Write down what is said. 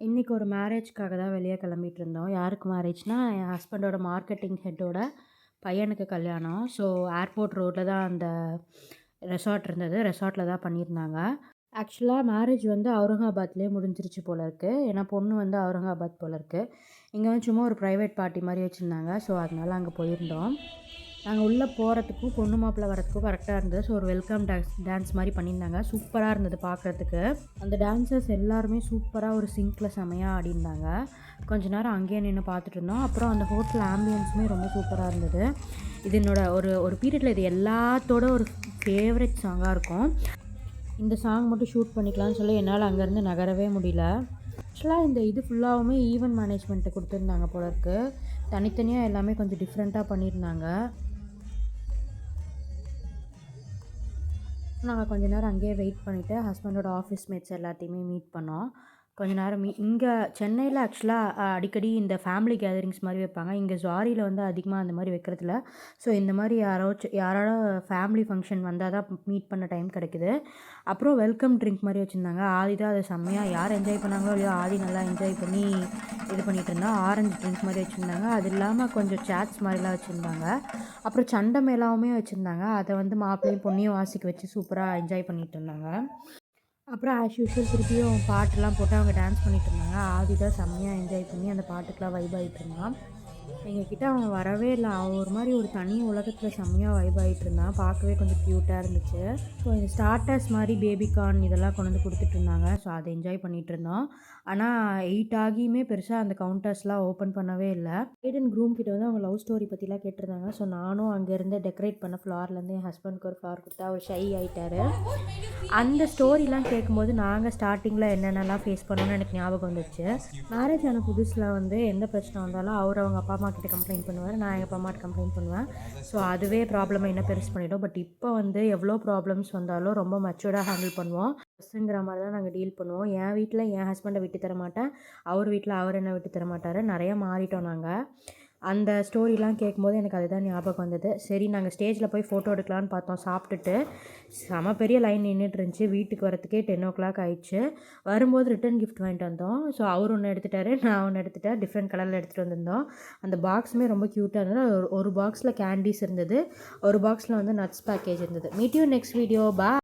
இன்றைக்கி ஒரு மேரேஜ்க்காக தான் வெளியே கிளம்பிட்டு இருந்தோம். யாருக்கு மேரேஜ்னா, என் ஹஸ்பண்டோட மார்க்கெட்டிங் ஹெட்டோட பையனுக்கு கல்யாணம். ஸோ ஏர்போர்ட் ரோட்டில் தான் அந்த ரெசார்ட் இருந்தது. ரெசார்ட்டில் தான் பண்ணியிருந்தாங்க. ஆக்சுவலாக மேரேஜ் வந்து அவுரங்காபாத்லேயே முடிஞ்சிருச்சு போல இருக்குது. ஏன்னா பொண்ணு வந்து அவுரங்காபாத் போல இருக்குது. இங்கே வந்து சும்மா ஒரு ப்ரைவேட் பார்ட்டி மாதிரி வச்சுருந்தாங்க. ஸோ அதனால அங்கே போயிருந்தோம். நாங்கள் உள்ளே போகிறதுக்கும் பொண்ணு மாப்பிள்ளை வரத்துக்கும் கரெக்டாக இருந்தது. ஸோ ஒரு வெல்கம் டான்ஸ் மாதிரி பண்ணியிருந்தாங்க. சூப்பராக இருந்தது பார்க்குறதுக்கு. அந்த டான்ஸர்ஸ் எல்லாருமே சூப்பராக ஒரு சிங்கில் செமையாக ஆடிருந்தாங்க. கொஞ்ச நேரம் அங்கேயே நின்று பார்த்துட்டு இருந்தோம். அப்புறம் அந்த ஹோட்டல் ஆம்பியன்ஸுமே ரொம்ப சூப்பராக இருந்தது. இது ஒரு பீரியடில் இது எல்லாத்தோட ஒரு ஃபேவரட் சாங்காக இருக்கும். இந்த சாங் மட்டும் ஷூட் பண்ணிக்கலாம்னு சொல்லி என்னால் அங்கேருந்து நகரவே முடியல. ஆக்சுவலாக இது ஃபுல்லாகவுமே ஈவென்ட் மேனேஜ்மெண்ட்டை கொடுத்துருந்தாங்க போல இருக்குது. தனித்தனியாக எல்லாமே கொஞ்சம் டிஃப்ரெண்ட்டாக பண்ணியிருந்தாங்க. நாங்கள் கொஞ்ச நேரம் அங்கேயே வெயிட் பண்ணிவிட்டு ஹஸ்பண்டோட ஆஃபீஸ் மேட்ஸ் எல்லாத்தையுமே மீட் பண்ணோம். கொஞ்ச நேரம் இங்கே சென்னையில் ஆக்சுவலாக அடிக்கடி இந்த ஃபேமிலி கேதரிங்ஸ் மாதிரி வைப்பாங்க. இங்கே ஜாரியில் வந்து அதிகமாக அந்த மாதிரி வைக்கிறதில்ல. ஸோ இந்த மாதிரி யாரோட ஃபேமிலி ஃபங்க்ஷன் வந்தால் தான் மீட் பண்ண டைம் கிடைக்குது. அப்புறம் வெல்கம் ட்ரிங்க் மாதிரி வச்சுருந்தாங்க. ஆதி தான் அது செம்மையாக யார் என்ஜாய் பண்ணாங்களோ இல்லையோ, ஆதி நல்லா என்ஜாய் பண்ணி இது பண்ணிகிட்டு இருந்தான். ஆரஞ்சு ட்ரிங்க் மாதிரி வச்சுருந்தாங்க. அது இல்லாமல் கொஞ்சம் சாட்ஸ் மாதிரிலாம் வச்சுருந்தாங்க. அப்புறம் சண்டை மேளாவுமே வச்சுருந்தாங்க. அதை வந்து மாப்பிள்ளையும் பொண்ணையும் வாசிக்க வச்சு சூப்பராக என்ஜாய் பண்ணிகிட்டு இருந்தாங்க. அப்புறம் ஆஸ் யூஷுவல் திருப்பியும் பாட்டெல்லாம் போட்டு அவங்க டான்ஸ் பண்ணிகிட்டு இருந்தாங்க. ஆதி தான் செம்மையாக என்ஜாய் பண்ணி அந்த பாட்டுக்கெலாம் வைப் ஆகிட்டு இருந்தான். எங்ககிட்ட அவன் வரவே இல்லை. அவன் ஒரு மாதிரி ஒரு தனி உலகத்தில் செம்மையாக வைப் ஆகிட்டு இருந்தான். பார்க்கவே கொஞ்சம் க்யூட்டாக இருந்துச்சு. ஸோ இந்த ஸ்டார்டர்ஸ் மாதிரி பேபிகார்ன் இதெல்லாம் கொண்டு வந்து கொடுத்துட்டு இருந்தாங்க. ஸோ அதை என்ஜாய் பண்ணிகிட்டு இருந்தோம். ஆனால் 8 ஆகியுமே பெருசாக அந்த கவுண்டர்ஸ்லாம் ஓப்பன் பண்ணவே இல்லை. பிரைட் அண்ட் க்ரூம் கிட்ட வந்து அவங்க லவ் ஸ்டோரி பற்றிலாம் கேட்டிருந்தாங்க. ஸோ நானும் அங்கேருந்து டெக்கரேட் பண்ண ஃப்ளார்லேருந்து என் ஹஸ்பண்டுக்கு ஒரு ஃப்ளார் கொடுத்தா அவர் ஷை ஆகிட்டார். அந்த ஸ்டோரிலாம் கேட்கும்போது நாங்கள் ஸ்டார்டிங்கில் என்னென்னலாம் ஃபேஸ் பண்ணோன்னு எனக்கு ஞாபகம் வந்துச்சு. மேரேஜ் ஆன புதுசில் வந்து எந்த பிரச்சனை வந்தாலும் அவங்க அப்பா அம்மா கிட்ட கம்ப்ளைண்ட் பண்ணுவார். நான் எங்கள் அப்பா அம்மாட்ட கம்ப்ளைண்ட் பண்ணுவேன். ஸோ அதுவே ப்ராப்ளமை இன்னும் பெருசு பண்ணிவிடும். பட் இப்போ வந்து எவ்வளோ ப்ராப்ளம்ஸ் வந்தாலும் ரொம்ப மெச்சூர்டாக ஹேண்டில் பண்ணுவோம். பஸ்ஸுங்கிற மாதிரி தான் நாங்கள் டீல் பண்ணுவோம். என் வீட்டில் என் ஹஸ்பண்டை விட்டு தர மாட்டேன். அவர் வீட்டில் அவர் என்ன விட்டு தர மாட்டார். நிறையா மாறிட்டோம் நாங்கள். அந்த ஸ்டோரிலாம் கேட்கும்போது எனக்கு அதுதான் ஞாபகம் வந்தது. சரி நாங்கள் ஸ்டேஜில் போய் ஃபோட்டோ எடுக்கலான்னு பார்த்தோம். சாப்பிட்டுட்டு செம பெரிய லைன் நின்றுட்டு இருந்துச்சு. வீட்டுக்கு வரத்துக்கே 10 o'clock ஆயிடுச்சு. வரும்போது ரிட்டன் கிஃப்ட் வாங்கிட்டு வந்தோம். ஸோ அவர் ஒன்று எடுத்துட்டார், நான் ஒன்று எடுத்துட்டேன். டிஃப்ரெண்ட் கலரில் எடுத்துகிட்டு வந்திருந்தோம். அந்த பாக்ஸுமே ரொம்ப க்யூட்டாக இருந்தது. ஒரு பாக்ஸில் கேண்டீஸ் இருந்தது, ஒரு பாக்ஸில் வந்து நட்ஸ் பேக்கேஜ் இருந்தது. Meet you next video. Bye.